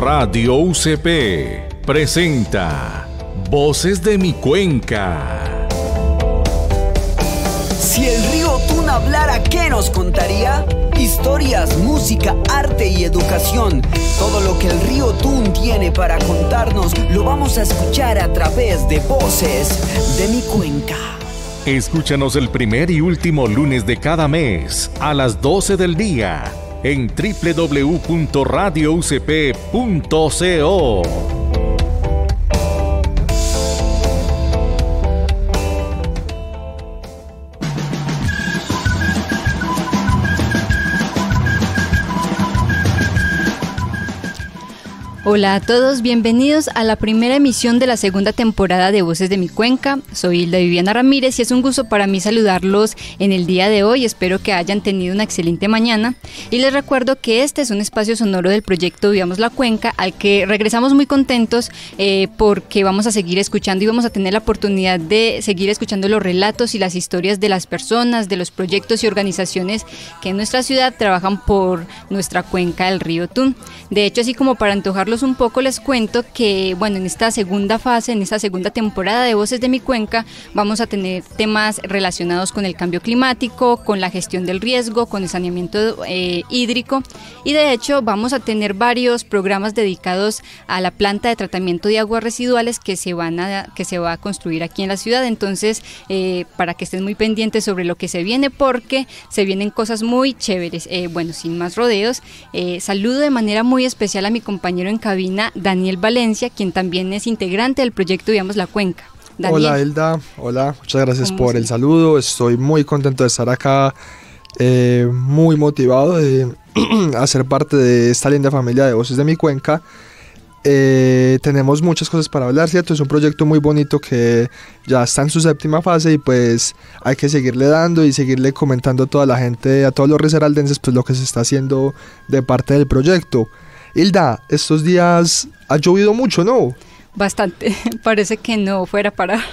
Radio UCP presenta Voces de mi Cuenca. Si el río Tun hablara, ¿qué nos contaría? Historias, música, arte y educación. Todo lo que el río Tun tiene para contarnos lo vamos a escuchar a través de Voces de mi Cuenca. Escúchanos el primer y último lunes de cada mes a las 12 del día en www.radioucp.co. Hola a todos, bienvenidos a la primera emisión de la segunda temporada de Voces de mi Cuenca. Soy Hilda Viviana Ramírez y es un gusto para mí saludarlos en el día de hoy. Espero que hayan tenido una excelente mañana y les recuerdo que este es un espacio sonoro del proyecto Vivamos la Cuenca, al que regresamos muy contentos porque vamos a seguir escuchando y vamos a tener la oportunidad de seguir escuchando los relatos y las historias de las personas, de los proyectos y organizaciones que en nuestra ciudad trabajan por nuestra cuenca del río Tun. De hecho, así como para antojarlos un poco, les cuento que, bueno, en esta segunda fase, en esta segunda temporada de Voces de mi Cuenca, vamos a tener temas relacionados con el cambio climático, con la gestión del riesgo, con el saneamiento hídrico, y de hecho vamos a tener varios programas dedicados a la planta de tratamiento de aguas residuales que se va a construir aquí en la ciudad. Entonces, para que estén muy pendientes sobre lo que se viene, porque se vienen cosas muy chéveres. Bueno, sin más rodeos, saludo de manera muy especial a mi compañero en cabina, Daniel Valencia, quien también es integrante del proyecto Vivamos la Cuenca. Daniel. Hola Hilda, hola, muchas gracias por el saludo. Estoy muy contento de estar acá, muy motivado de hacer parte de esta linda familia de Voces de mi Cuenca. Tenemos muchas cosas para hablar, ¿cierto? Es un proyecto muy bonito que ya está en su séptima fase y pues hay que seguirle dando y seguirle comentando a toda la gente, a todos los risaraldenses, pues lo que se está haciendo de parte del proyecto. Hilda, estos días ha llovido mucho, ¿no? Bastante, parece que no fuera para...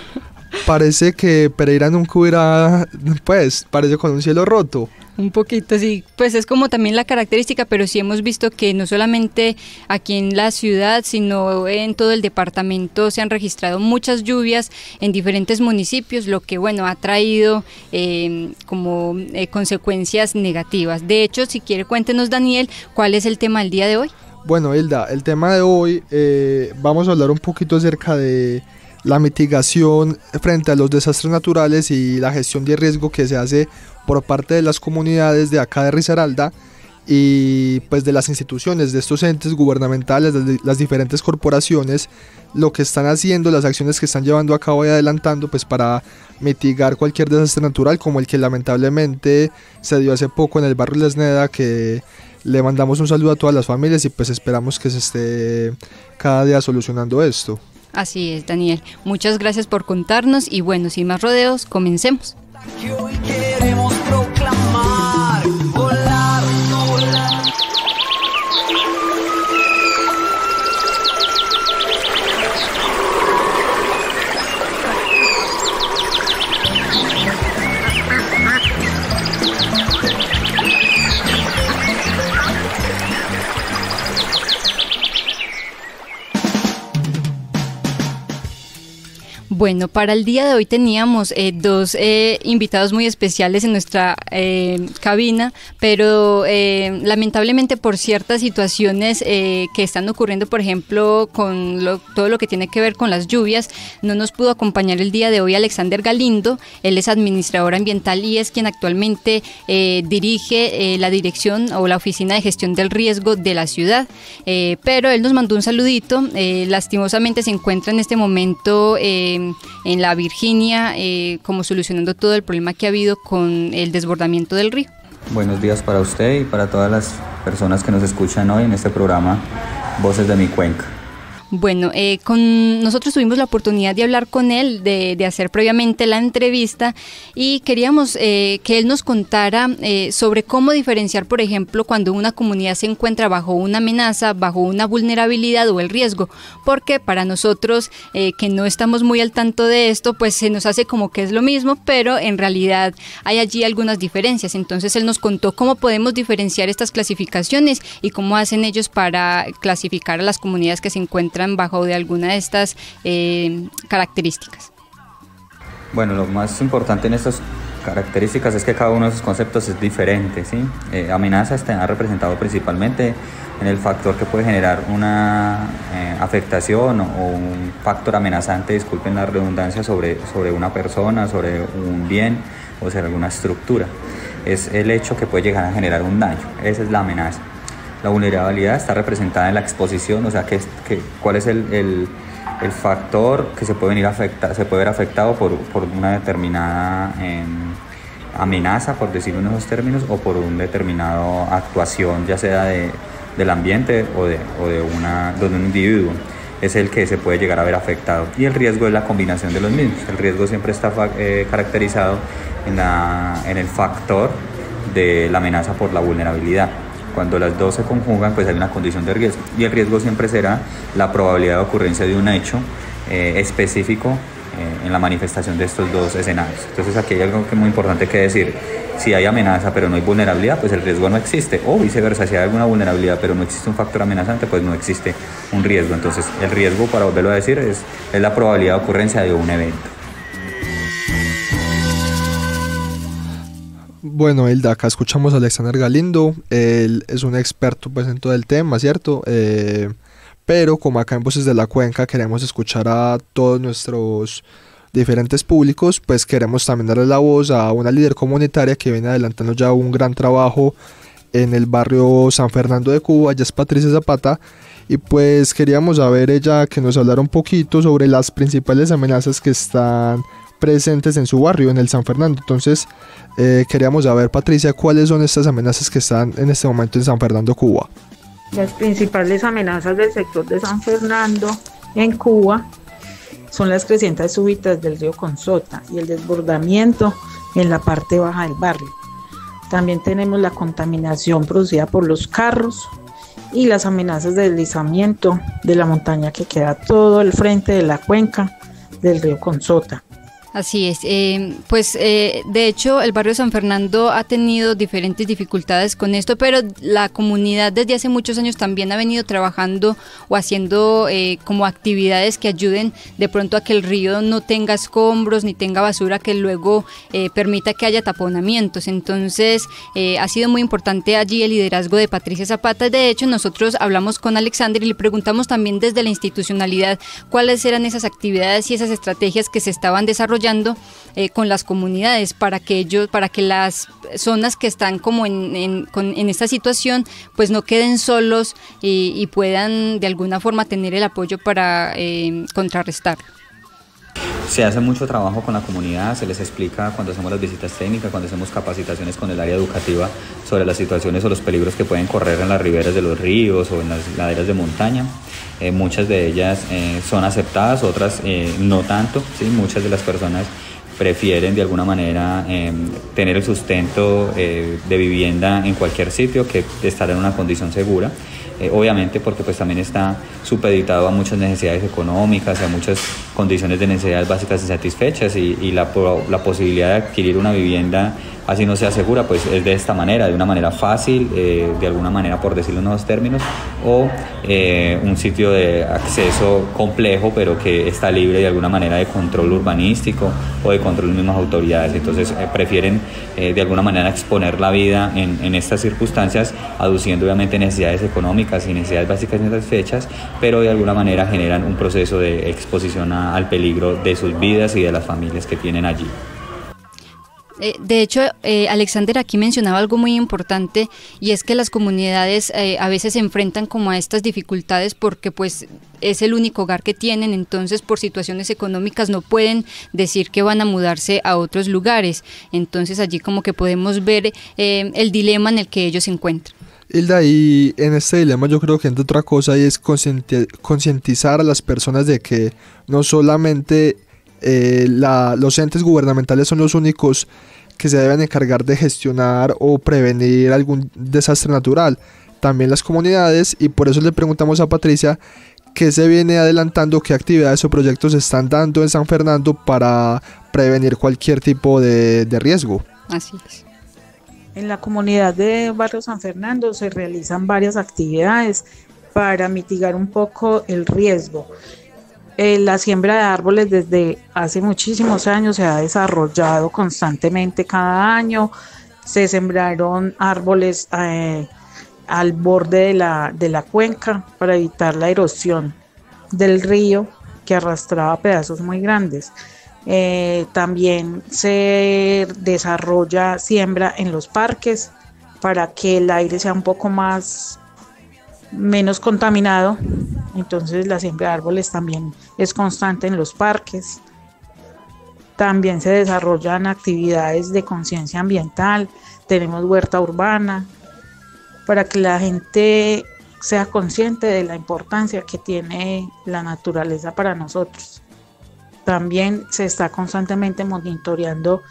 Parece que Pereira nunca hubiera, pues, parece con un cielo roto. Un poquito, sí, pues es como también la característica, pero sí hemos visto que no solamente aquí en la ciudad, sino en todo el departamento se han registrado muchas lluvias en diferentes municipios, lo que, bueno, ha traído consecuencias negativas. De hecho, si quiere, cuéntenos, Daniel, ¿cuál es el tema del día de hoy? Bueno, Hilda, el tema de hoy, vamos a hablar un poquito acerca de la mitigación frente a los desastres naturales y la gestión de riesgo que se hace por parte de las comunidades de acá de Risaralda y pues de las instituciones, de estos entes gubernamentales, de las diferentes corporaciones, lo que están haciendo, las acciones que están llevando a cabo y adelantando pues para mitigar cualquier desastre natural, como el que lamentablemente se dio hace poco en el barrio Lesneda, que le mandamos un saludo a todas las familias y pues esperamos que se esté cada día solucionando esto. Así es, Daniel. Muchas gracias por contarnos y bueno, sin más rodeos, comencemos. Que hoy queremos proclamar, volar, volar. Bueno, para el día de hoy teníamos dos invitados muy especiales en nuestra cabina, pero lamentablemente por ciertas situaciones que están ocurriendo, por ejemplo, con todo lo que tiene que ver con las lluvias, no nos pudo acompañar el día de hoy Alexander Galindo. Él es administrador ambiental y es quien actualmente dirige la dirección o la oficina de gestión del riesgo de la ciudad, pero él nos mandó un saludito. Lastimosamente se encuentra en este momento en la Virginia, como solucionando todo el problema que ha habido con el desbordamiento del río. Buenos días para usted y para todas las personas que nos escuchan hoy en este programa Voces de mi Cuenca. Bueno, nosotros tuvimos la oportunidad de hablar con él, de hacer previamente la entrevista y queríamos que él nos contara sobre cómo diferenciar, por ejemplo, cuando una comunidad se encuentra bajo una amenaza, bajo una vulnerabilidad o el riesgo, porque para nosotros que no estamos muy al tanto de esto, pues se nos hace como que es lo mismo, pero en realidad hay allí algunas diferencias. Entonces él nos contó cómo podemos diferenciar estas clasificaciones y cómo hacen ellos para clasificar a las comunidades que se encuentran bajo de alguna de estas características. Bueno, lo más importante en estas características es que cada uno de esos conceptos es diferente, ¿sí? Amenaza está representado principalmente en el factor que puede generar una afectación o un factor amenazante, disculpen la redundancia, sobre una persona, sobre un bien o sobre alguna estructura. Es el hecho que puede llegar a generar un daño, esa es la amenaza. La vulnerabilidad está representada en la exposición, o sea, cuál es el factor que se puede ver afectado por una determinada amenaza, por decirlo en esos términos, o por una determinada actuación, ya sea del ambiente o de un individuo. Es el que se puede llegar a ver afectado. Y el riesgo es la combinación de los mismos. El riesgo siempre está caracterizado en el factor de la amenaza por la vulnerabilidad. Cuando las dos se conjugan, pues hay una condición de riesgo. Y el riesgo siempre será la probabilidad de ocurrencia de un hecho específico en la manifestación de estos dos escenarios. Entonces aquí hay algo que es muy importante que decir. Si hay amenaza pero no hay vulnerabilidad, pues el riesgo no existe. O viceversa, si hay alguna vulnerabilidad pero no existe un factor amenazante, pues no existe un riesgo. Entonces el riesgo, para volverlo a decir, es la probabilidad de ocurrencia de un evento. Bueno, Hilda, acá escuchamos a Alexander Galindo, él es un experto pues en todo el tema, ¿cierto? Pero como acá en Voces de la Cuenca queremos escuchar a todos nuestros diferentes públicos, pues queremos también darle la voz a una líder comunitaria que viene adelantando ya un gran trabajo en el barrio San Fernando de Cuba. Ella es Patricia Zapata y pues queríamos saber ella que nos hablara un poquito sobre las principales amenazas que están presentes en su barrio, en el San Fernando. Entonces queríamos saber, Patricia, cuáles son estas amenazas que están en este momento en San Fernando, Cuba. Las principales amenazas del sector de San Fernando en Cuba son las crecientes súbitas del río Consota y el desbordamiento en la parte baja del barrio. También tenemos la contaminación producida por los carros y las amenazas de deslizamiento de la montaña que queda todo el frente de la cuenca del río Consota. Así es, de hecho el barrio San Fernando ha tenido diferentes dificultades con esto, pero la comunidad desde hace muchos años también ha venido trabajando o haciendo como actividades que ayuden de pronto a que el río no tenga escombros ni tenga basura que luego permita que haya taponamientos. Entonces ha sido muy importante allí el liderazgo de Patricia Zapata. De hecho nosotros hablamos con Alexander y le preguntamos también desde la institucionalidad cuáles eran esas actividades y esas estrategias que se estaban desarrollando con las comunidades para que las zonas que están como en esta situación pues no queden solos y puedan de alguna forma tener el apoyo para contrarrestarlo. Se hace mucho trabajo con la comunidad, se les explica cuando hacemos las visitas técnicas, cuando hacemos capacitaciones con el área educativa sobre las situaciones o los peligros que pueden correr en las riberas de los ríos o en las laderas de montaña. Muchas de ellas son aceptadas, otras no tanto, ¿sí? Muchas de las personas prefieren de alguna manera tener el sustento de vivienda en cualquier sitio que estar en una condición segura. Obviamente porque pues también está supeditado a muchas necesidades económicas, a muchas condiciones de necesidades básicas insatisfechas y la posibilidad de adquirir una vivienda así no sea segura, pues es de esta manera, de una manera fácil, de alguna manera por decirlo en esos términos, o un sitio de acceso complejo pero que está libre de alguna manera de control urbanístico o de control de mismas autoridades. Entonces prefieren de alguna manera exponer la vida en estas circunstancias, aduciendo obviamente necesidades económicas y necesidades básicas insatisfechas, pero de alguna manera generan un proceso de exposición al peligro de sus vidas y de las familias que tienen allí. De hecho, Alexander aquí mencionaba algo muy importante y es que las comunidades a veces se enfrentan como a estas dificultades porque pues es el único hogar que tienen, entonces por situaciones económicas no pueden decir que van a mudarse a otros lugares, entonces allí como que podemos ver el dilema en el que ellos se encuentran. Hilda, y en este dilema yo creo que entra otra cosa y es concientizar a las personas de que no solamente los entes gubernamentales son los únicos que se deben encargar de gestionar o prevenir algún desastre natural, también las comunidades, y por eso le preguntamos a Patricia qué se viene adelantando, qué actividades o proyectos se están dando en San Fernando para prevenir cualquier tipo de riesgo. Así es. En la comunidad de Barrio San Fernando se realizan varias actividades para mitigar un poco el riesgo. La siembra de árboles desde hace muchísimos años se ha desarrollado constantemente cada año. Se sembraron árboles al borde de la cuenca para evitar la erosión del río que arrastraba pedazos muy grandes. También se desarrolla siembra en los parques para que el aire sea un poco menos contaminado. Entonces la siembra de árboles también es constante en los parques. También se desarrollan actividades de conciencia ambiental. Tenemos huerta urbana para que la gente sea consciente de la importancia que tiene la naturaleza para nosotros. También se está constantemente monitoreando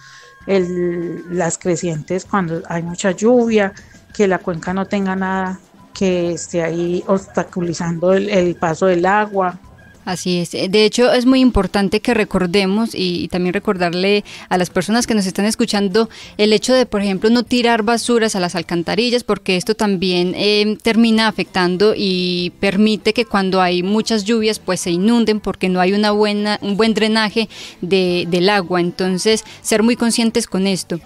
las crecientes cuando hay mucha lluvia, que la cuenca no tenga nada que esté ahí obstaculizando el paso del agua. Así es. De hecho, es muy importante que recordemos y también recordarle a las personas que nos están escuchando el hecho de, por ejemplo, no tirar basuras a las alcantarillas, porque esto también termina afectando y permite que cuando hay muchas lluvias pues se inunden porque no hay un buen drenaje del agua. Entonces, ser muy conscientes con esto.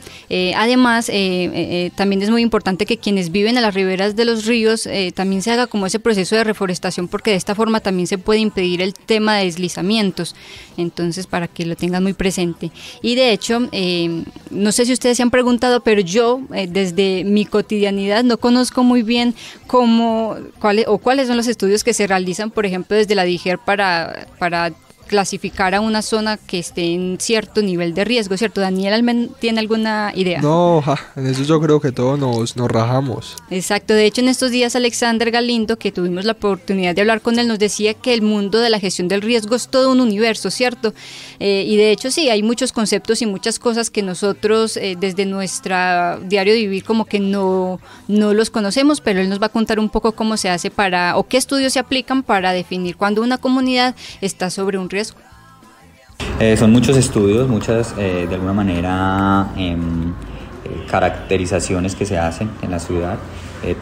Además, también es muy importante que quienes viven a las riberas de los ríos también se haga como ese proceso de reforestación, porque de esta forma también se puede impedir el tema de deslizamientos, entonces para que lo tengan muy presente. Y de hecho, no sé si ustedes se han preguntado, pero yo desde mi cotidianidad no conozco muy bien cuáles son los estudios que se realizan, por ejemplo, desde la DIGER para clasificar a una zona que esté en cierto nivel de riesgo, ¿cierto? Daniel, ¿tiene alguna idea? No, en eso yo creo que todos nos rajamos. Exacto, de hecho en estos días Alexander Galindo, que tuvimos la oportunidad de hablar con él, nos decía que el mundo de la gestión del riesgo es todo un universo, ¿cierto? Y de hecho sí, hay muchos conceptos y muchas cosas que nosotros desde nuestra diario de vivir como que no los conocemos, pero él nos va a contar un poco cómo se hace o qué estudios se aplican para definir cuando una comunidad está sobre un riesgo. Son muchos estudios, muchas de alguna manera caracterizaciones que se hacen en la ciudad.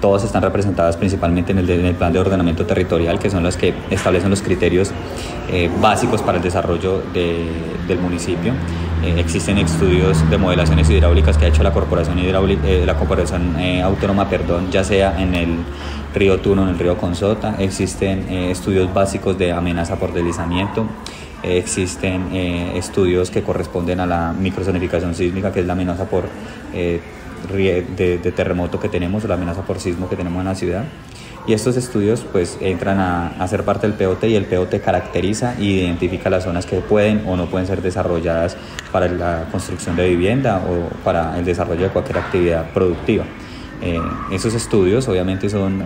Todas están representadas principalmente en el plan de ordenamiento territorial, que son las que establecen los criterios básicos para el desarrollo del municipio. Existen estudios de modelaciones hidráulicas que ha hecho la Corporación Autónoma, ya sea en el río Tuno o en el río Consota. Existen estudios básicos de amenaza por deslizamiento. Existen estudios que corresponden a la microzonificación sísmica, que es la amenaza de terremoto que tenemos, o la amenaza por sismo que tenemos en la ciudad. Y estos estudios pues entran a ser parte del POT, y el POT caracteriza e identifica las zonas que pueden o no pueden ser desarrolladas para la construcción de vivienda o para el desarrollo de cualquier actividad productiva. Esos estudios obviamente son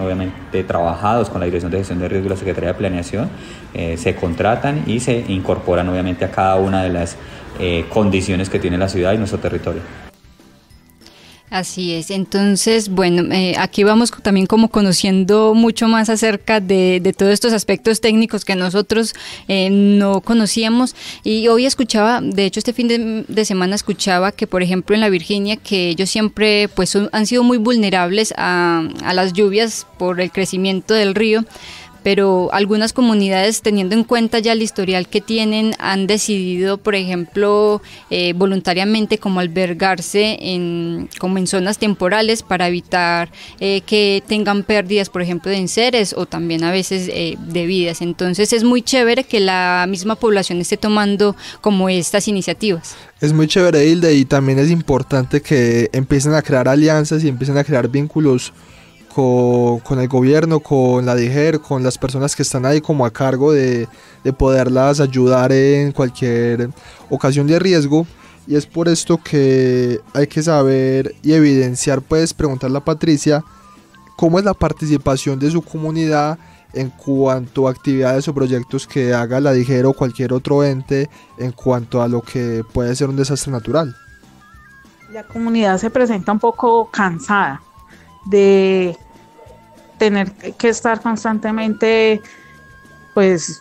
trabajados con la Dirección de Gestión de Riesgo y la Secretaría de Planeación, se contratan y se incorporan obviamente a cada una de las condiciones que tiene la ciudad y nuestro territorio. Así es, entonces, bueno, aquí vamos también como conociendo mucho más acerca de todos estos aspectos técnicos que nosotros no conocíamos, y hoy escuchaba, de hecho este fin de semana escuchaba que por ejemplo en la Virginia, que ellos siempre pues han sido muy vulnerables a las lluvias por el crecimiento del río, pero algunas comunidades, teniendo en cuenta ya el historial que tienen, han decidido, por ejemplo, voluntariamente como albergarse como en zonas temporales para evitar que tengan pérdidas, por ejemplo, de enseres o también a veces de vidas. Entonces es muy chévere que la misma población esté tomando como estas iniciativas. Es muy chévere, Hilda, y también es importante que empiecen a crear alianzas y empiecen a crear vínculos con el gobierno, con la DIGER, con las personas que están ahí como a cargo de poderlas ayudar en cualquier ocasión de riesgo. Y es por esto que hay que saber y evidenciar, pues preguntarle a Patricia ¿cómo es la participación de su comunidad en cuanto a actividades o proyectos que haga la DIGER o cualquier otro ente en cuanto a lo que puede ser un desastre natural? La comunidad se presenta un poco cansada de tener que estar constantemente pues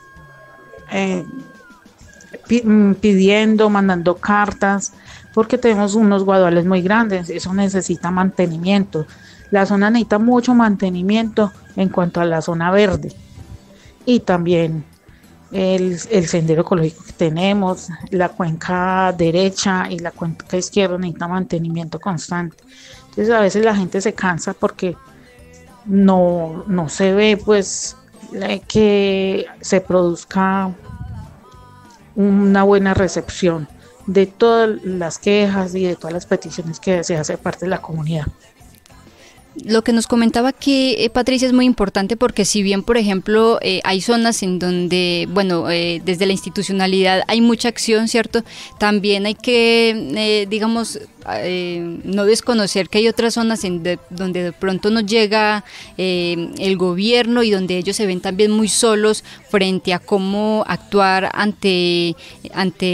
pidiendo, mandando cartas, porque tenemos unos guaduales muy grandes, eso necesita mantenimiento. La zona necesita mucho mantenimiento en cuanto a la zona verde y también el sendero ecológico que tenemos, la cuenca derecha y la cuenca izquierda necesita mantenimiento constante. Entonces a veces la gente se cansa porque no se ve pues que se produzca una buena recepción de todas las quejas y de todas las peticiones que se hace parte de la comunidad. Lo que nos comentaba aquí Patricia es muy importante porque si bien, por ejemplo, hay zonas en donde, bueno, desde la institucionalidad hay mucha acción, ¿cierto? También hay que, digamos, no desconocer que hay otras zonas donde de pronto no llega el gobierno y donde ellos se ven también muy solos frente a cómo actuar ante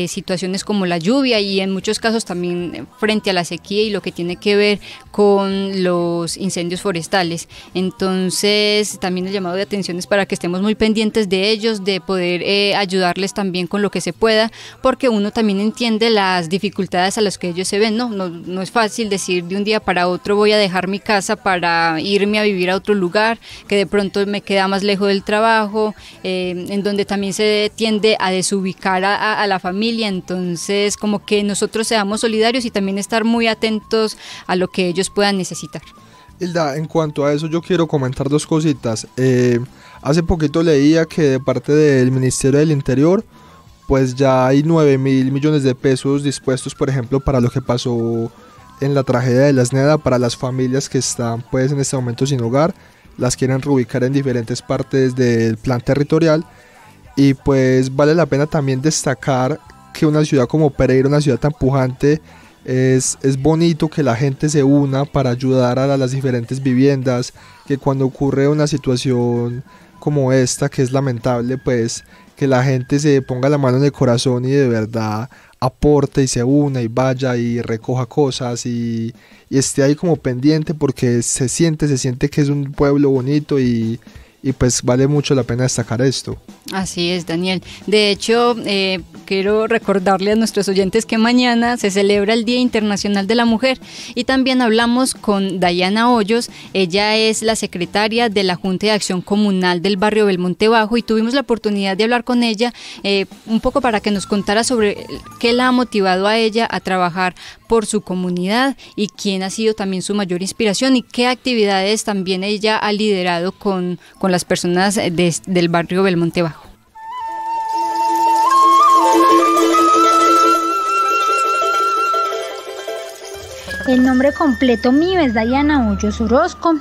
situaciones como la lluvia y en muchos casos también frente a la sequía y lo que tiene que ver con los incendios forestales. Entonces también el llamado de atención es para que estemos muy pendientes de ellos, de poder ayudarles también con lo que se pueda, porque uno también entiende las dificultades a las que ellos se ven, no es fácil decir de un día para otro voy a dejar mi casa para irme a vivir a otro lugar que de pronto me queda más lejos del trabajo, en donde también se tiende a desubicar a la familia. Entonces como que nosotros seamos solidarios y también estar muy atentos a lo que ellos puedan necesitar. Hilda, en cuanto a eso yo quiero comentar dos cositas. Hace poquito leía que de parte del Ministerio del Interior pues ya hay 9.000 millones de pesos dispuestos, por ejemplo, para lo que pasó en la tragedia de la Esneda, para las familias que están pues en este momento sin hogar, las quieren reubicar en diferentes partes del plan territorial. Y pues vale la pena también destacar que una ciudad como Pereira, una ciudad tan pujante, es bonito que la gente se una para ayudar a las diferentes viviendas, que cuando ocurre una situación como esta, que es lamentable, pues que la gente se ponga la mano en el corazón y de verdad aporte y se una y vaya y recoja cosas y esté ahí como pendiente, porque se siente que es un pueblo bonito y pues vale mucho la pena destacar esto. Así es, Daniel. De hecho, quiero recordarle a nuestros oyentes que mañana se celebra el Día Internacional de la Mujer y también hablamos con Dayana Hoyos. Ella es la secretaria de la Junta de Acción Comunal del barrio Belmonte Bajo y tuvimos la oportunidad de hablar con ella un poco para que nos contara sobre qué la ha motivado a ella a trabajar por su comunidad y quién ha sido también su mayor inspiración y qué actividades también ella ha liderado con las personas del barrio Belmonte Bajo. El nombre completo mío es Dayana Hoyos Orozco.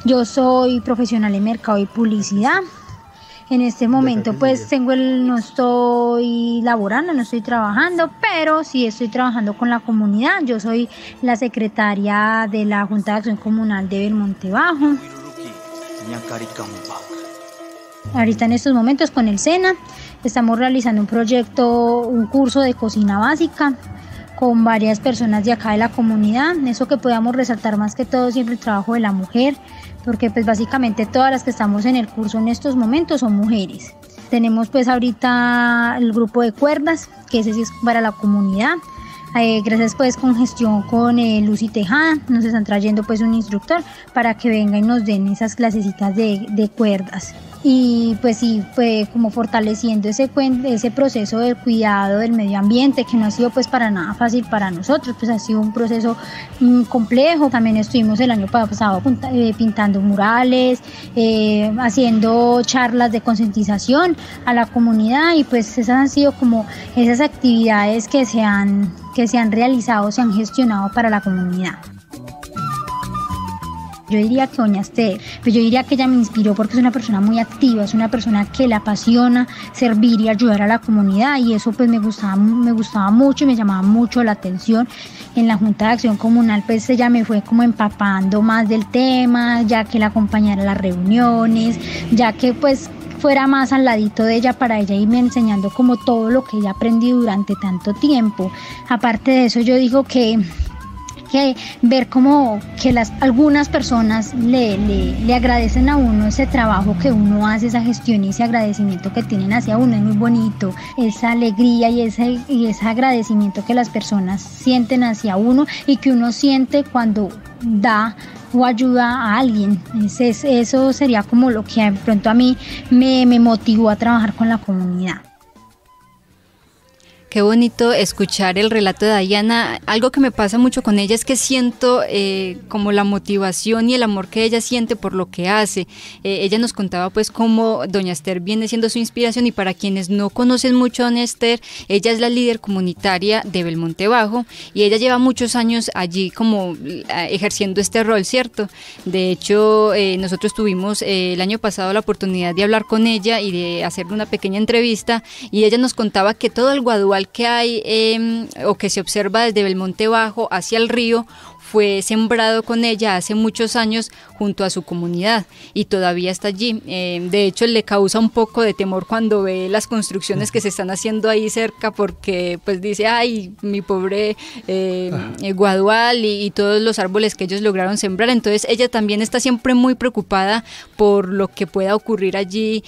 Yo soy profesional en mercado y publicidad. En este momento pues no estoy laborando, no estoy trabajando, pero sí estoy trabajando con la comunidad. Yo soy la secretaria de la Junta de Acción Comunal de Belmonte Bajo. Ahorita en estos momentos con el SENA estamos realizando un curso de cocina básica con varias personas de acá de la comunidad. Eso que podamos resaltar más que todo siempre el trabajo de la mujer, porque pues básicamente todas las que estamos en el curso en estos momentos son mujeres. Tenemos pues ahorita el grupo de cuerdas, que ese sí es para la comunidad. Gracias pues con gestión con Lucy Tejada, nos están trayendo pues un instructor para que venga y nos den esas clasecitas de cuerdas. Y pues sí, fue como fortaleciendo ese proceso del cuidado del medio ambiente, que no ha sido pues para nada fácil para nosotros, pues ha sido un proceso complejo. También estuvimos el año pasado pintando murales, haciendo charlas de concientización a la comunidad, y pues esas han sido como esas actividades que se han realizado, se han gestionado para la comunidad. Yo diría que doña Esther, pero yo diría que ella me inspiró porque es una persona muy activa, es una persona que le apasiona servir y ayudar a la comunidad, y eso pues me gustaba mucho y me llamaba mucho la atención. En la Junta de Acción Comunal pues ella me fue como empapando más del tema, ya que la acompañara a las reuniones, ya que pues fuera más al ladito de ella para ella irme enseñando como todo lo que ella aprendió durante tanto tiempo. Aparte de eso, yo digo que ver como que algunas personas le agradecen a uno ese trabajo que uno hace, esa gestión y ese agradecimiento que tienen hacia uno es muy bonito, esa alegría y ese agradecimiento que las personas sienten hacia uno y que uno siente cuando da o ayuda a alguien. Eso sería como lo que de pronto a mí me motivó a trabajar con la comunidad. Qué bonito escuchar el relato de Dayana. Algo que me pasa mucho con ella es que siento como la motivación y el amor que ella siente por lo que hace. Ella nos contaba pues cómo doña Esther viene siendo su inspiración, y para quienes no conocen mucho a doña Esther, ella es la líder comunitaria de Belmonte Bajo y ella lleva muchos años allí como ejerciendo este rol, ¿cierto? De hecho, nosotros tuvimos el año pasado la oportunidad de hablar con ella y de hacerle una pequeña entrevista, y ella nos contaba que todo el guadual que hay o que se observa desde Belmonte Bajo hacia el río fue sembrado con ella hace muchos años junto a su comunidad y todavía está allí. De hecho, le causa un poco de temor cuando ve las construcciones que se están haciendo ahí cerca, porque pues dice, ay, mi pobre guadual y todos los árboles que ellos lograron sembrar. Entonces ella también está siempre muy preocupada por lo que pueda ocurrir allí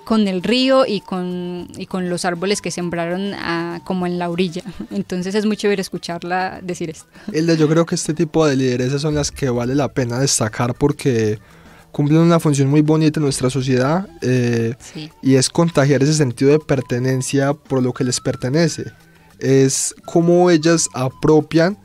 con el río y con los árboles que sembraron como en la orilla. Entonces es muy chévere escucharla decir esto. Hilda, yo creo que este tipo de lideresas son las que vale la pena destacar porque cumplen una función muy bonita en nuestra sociedad, sí. Y es contagiar ese sentido de pertenencia por lo que les pertenece. Es como ellas apropian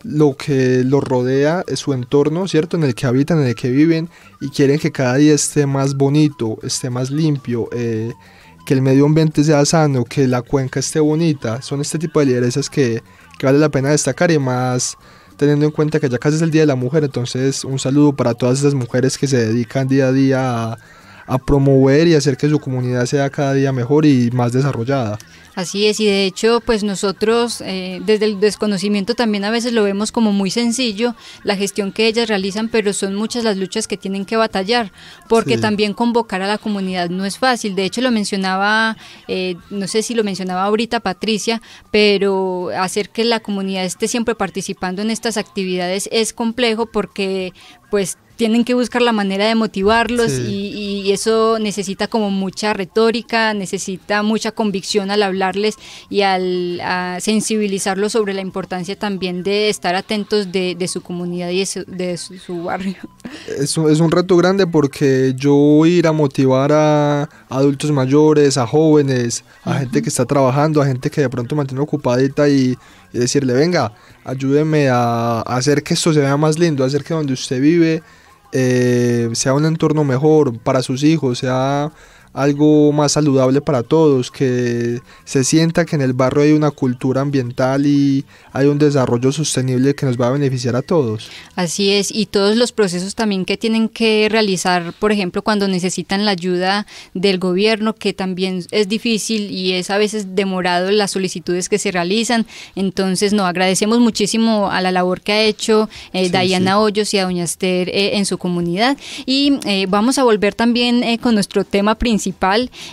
lo que los rodea, su entorno, ¿cierto? En el que habitan, en el que viven, y quieren que cada día esté más bonito, esté más limpio, que el medio ambiente sea sano, que la cuenca esté bonita. Son este tipo de lideresas que vale la pena destacar, y más teniendo en cuenta que ya casi es el Día de la Mujer. Entonces un saludo para todas esas mujeres que se dedican día a día a promover y hacer que su comunidad sea cada día mejor y más desarrollada. Así es, y de hecho pues nosotros desde el desconocimiento también a veces lo vemos como muy sencillo la gestión que ellas realizan, pero son muchas las luchas que tienen que batallar, porque sí, también convocar a la comunidad no es fácil. De hecho lo mencionaba, no sé si lo mencionaba ahorita Patricia, pero hacer que la comunidad esté siempre participando en estas actividades es complejo, porque pues tienen que buscar la manera de motivarlos, sí, y eso necesita como mucha retórica, necesita mucha convicción al hablarles y a sensibilizarlos sobre la importancia también de estar atentos de su comunidad y de su barrio. Es un reto grande, porque yo ir a motivar a adultos mayores, a jóvenes, a gente que está trabajando, a gente que de pronto mantiene ocupadita, y decirle, venga, ayúdeme a hacer que esto se vea más lindo, a hacer que donde usted vive sea un entorno mejor para sus hijos, sea algo más saludable para todos, que se sienta que en el barrio hay una cultura ambiental y hay un desarrollo sostenible que nos va a beneficiar a todos. Así es, y todos los procesos también que tienen que realizar, por ejemplo, cuando necesitan la ayuda del gobierno, que también es difícil y es a veces demorado las solicitudes que se realizan. Entonces, agradecemos muchísimo a la labor que ha hecho Dayana Hoyos y a doña Esther en su comunidad, y vamos a volver también con nuestro tema principal.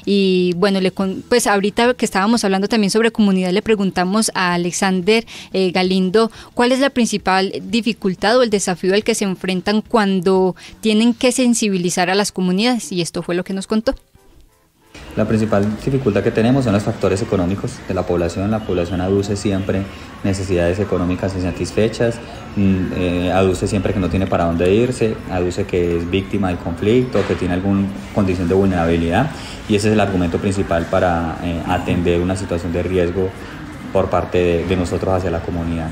Y bueno, pues ahorita que estábamos hablando también sobre comunidad, le preguntamos a Alexander Galindo cuál es la principal dificultad o el desafío al que se enfrentan cuando tienen que sensibilizar a las comunidades, y esto fue lo que nos contó. La principal dificultad que tenemos son los factores económicos de la población. La población aduce siempre necesidades económicas insatisfechas, aduce siempre que no tiene para dónde irse, aduce que es víctima del conflicto, que tiene alguna condición de vulnerabilidad, y ese es el argumento principal para atender una situación de riesgo por parte de nosotros hacia la comunidad.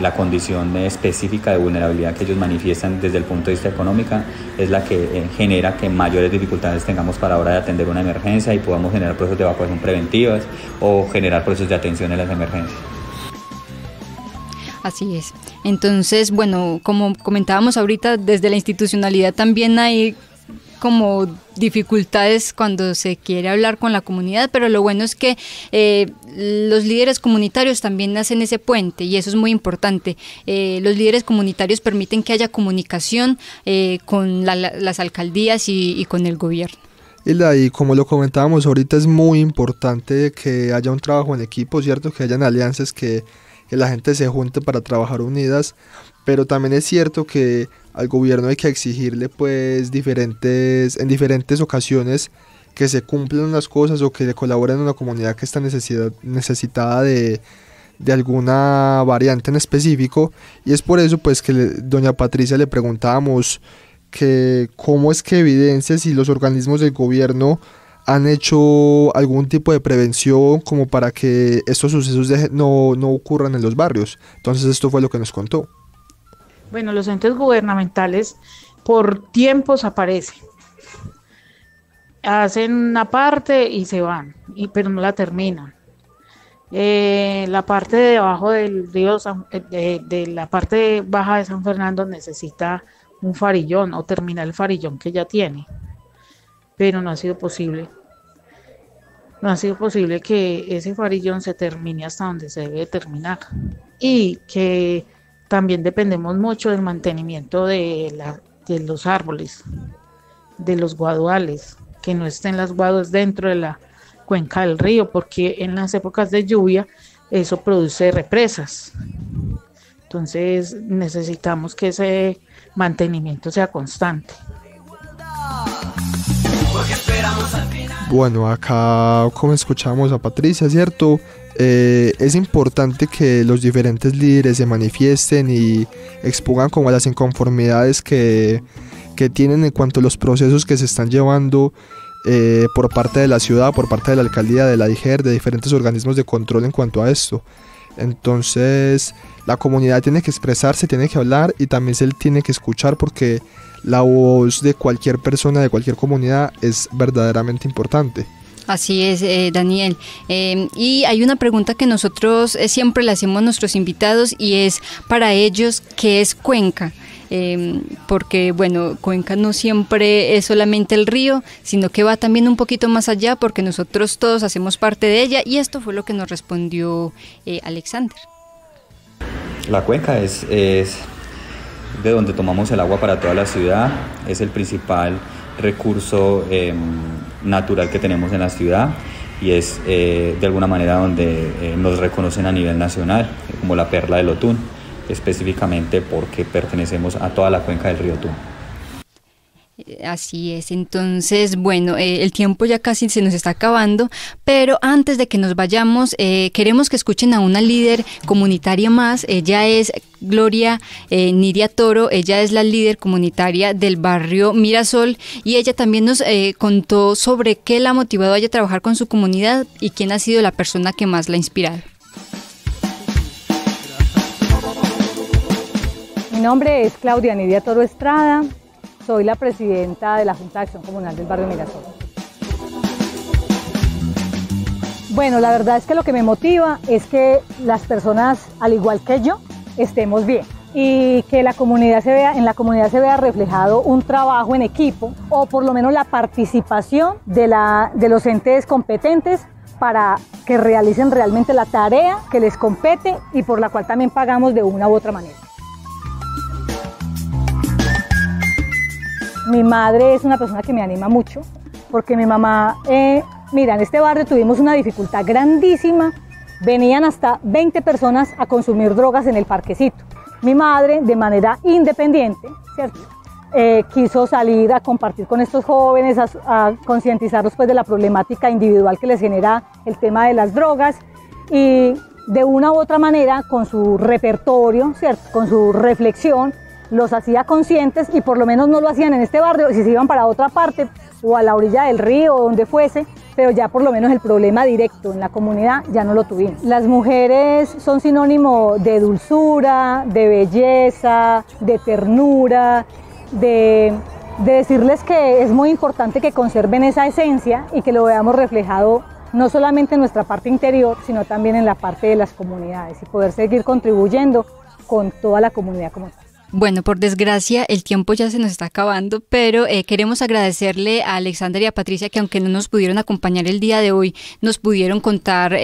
La condición específica de vulnerabilidad que ellos manifiestan desde el punto de vista económico es la que genera que mayores dificultades tengamos para la hora de atender una emergencia y podamos generar procesos de evacuación preventivas o generar procesos de atención en las emergencias. Así es. Entonces, bueno, como comentábamos ahorita, desde la institucionalidad también hay como dificultades cuando se quiere hablar con la comunidad, pero lo bueno es que los líderes comunitarios también hacen ese puente y eso es muy importante. Los líderes comunitarios permiten que haya comunicación con las alcaldías y con el gobierno. Y como lo comentábamos ahorita, es muy importante que haya un trabajo en equipo, ¿cierto? Que hayan alianzas, que la gente se junte para trabajar unidas, pero también es cierto que al gobierno hay que exigirle pues en diferentes ocasiones que se cumplan unas cosas o que le colaboren en una comunidad que está necesitada de alguna variante en específico, y es por eso pues que doña Patricia le preguntábamos que cómo es que evidencia si los organismos del gobierno han hecho algún tipo de prevención como para que estos sucesos no ocurran en los barrios. Entonces esto fue lo que nos contó. Bueno, los entes gubernamentales por tiempos aparecen, hacen una parte y se van, pero no la terminan. La parte de debajo del río, de la parte baja de San Fernando necesita un farillón o terminar el farillón que ya tiene, pero no ha sido posible. No ha sido posible que ese farillón se termine hasta donde se debe terminar, y que también dependemos mucho del mantenimiento de los árboles, de los guaduales, que no estén las guaduas dentro de la cuenca del río, porque en las épocas de lluvia eso produce represas. Entonces necesitamos que ese mantenimiento sea constante. Bueno, acá como escuchamos a Patricia, ¿cierto? Es importante que los diferentes líderes se manifiesten y expongan como las inconformidades que tienen en cuanto a los procesos que se están llevando por parte de la ciudad, por parte de la alcaldía, de la DIGER, de diferentes organismos de control en cuanto a esto. Entonces la comunidad tiene que expresarse, tiene que hablar y también se tiene que escuchar, porque la voz de cualquier persona, de cualquier comunidad es verdaderamente importante. Así es, Daniel. Y hay una pregunta que nosotros siempre le hacemos a nuestros invitados y es para ellos, ¿qué es Cuenca? Porque bueno, Cuenca no siempre es solamente el río, sino que va también un poquito más allá, porque nosotros todos hacemos parte de ella, y esto fue lo que nos respondió Alexander. La cuenca es de donde tomamos el agua para toda la ciudad, es el principal recurso natural que tenemos en la ciudad, y es de alguna manera donde nos reconocen a nivel nacional como la perla del Otún, específicamente porque pertenecemos a toda la cuenca del río Otún. Así es, entonces bueno, el tiempo ya casi se nos está acabando, pero antes de que nos vayamos, queremos que escuchen a una líder comunitaria más. Ella es Gloria Nidia Toro, ella es la líder comunitaria del barrio Mirasol, y ella también nos contó sobre qué la ha motivado a ella a trabajar con su comunidad y quién ha sido la persona que más la ha inspirado. Mi nombre es Claudia Nidia Toro Estrada. Soy la presidenta de la Junta de Acción Comunal del barrio Mirasol. Bueno, la verdad es que lo que me motiva es que las personas, al igual que yo, estemos bien, y que en la comunidad se vea reflejado un trabajo en equipo, o por lo menos la participación de los entes competentes para que realicen realmente la tarea que les compete y por la cual también pagamos de una u otra manera. Mi madre es una persona que me anima mucho, porque mi mamá, mira, en este barrio tuvimos una dificultad grandísima, venían hasta 20 personas a consumir drogas en el parquecito. Mi madre, de manera independiente, ¿cierto? Quiso salir a compartir con estos jóvenes, a concientizarlos pues de la problemática individual que les genera el tema de las drogas, y de una u otra manera, con su repertorio, ¿cierto? Con su reflexión, los hacía conscientes, y por lo menos no lo hacían en este barrio, si se iban para otra parte o a la orilla del río o donde fuese, pero ya por lo menos el problema directo en la comunidad ya no lo tuvimos. Las mujeres son sinónimo de dulzura, de belleza, de ternura, de decirles que es muy importante que conserven esa esencia y que lo veamos reflejado no solamente en nuestra parte interior, sino también en la parte de las comunidades, y poder seguir contribuyendo con toda la comunidad como tal. Bueno, por desgracia el tiempo ya se nos está acabando, pero queremos agradecerle a Alexander y a Patricia que aunque no nos pudieron acompañar el día de hoy, nos pudieron contar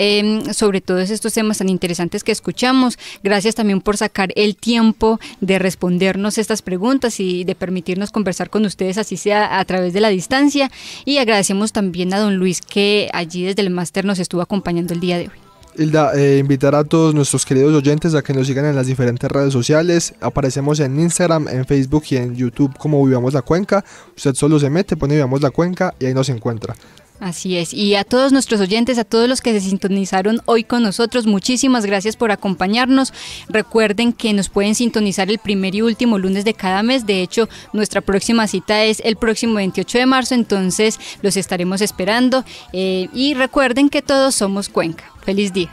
sobre todos estos temas tan interesantes que escuchamos. Gracias también por sacar el tiempo de respondernos estas preguntas y de permitirnos conversar con ustedes, así sea a través de la distancia. Y agradecemos también a don Luis que allí desde el máster nos estuvo acompañando el día de hoy. Hilda, invitar a todos nuestros queridos oyentes a que nos sigan en las diferentes redes sociales. Aparecemos en Instagram, en Facebook y en YouTube como Vivamos la Cuenca. Usted solo se mete, pone Vivamos la Cuenca y ahí nos encuentra. Así es, y a todos nuestros oyentes, a todos los que se sintonizaron hoy con nosotros, muchísimas gracias por acompañarnos. Recuerden que nos pueden sintonizar el primer y último lunes de cada mes. De hecho, nuestra próxima cita es el próximo 28 de marzo, entonces los estaremos esperando. Y recuerden que todos somos Cuenca. ¡Feliz día!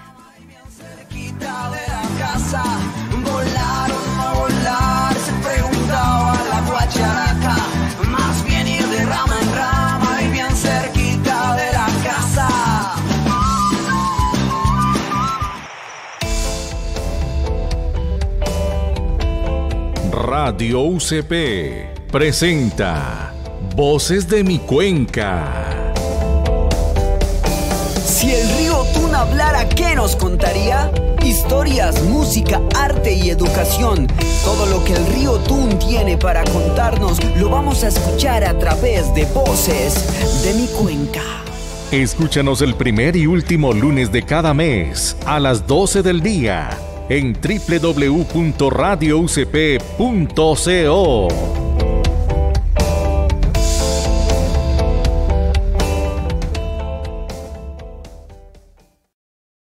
Radio UCP presenta Voces de mi Cuenca. Si el río Tun hablara, ¿qué nos contaría? Historias, música, arte y educación. Todo lo que el río Tun tiene para contarnos lo vamos a escuchar a través de Voces de mi Cuenca. Escúchanos el primer y último lunes de cada mes a las 12 del día en www.radioucp.co.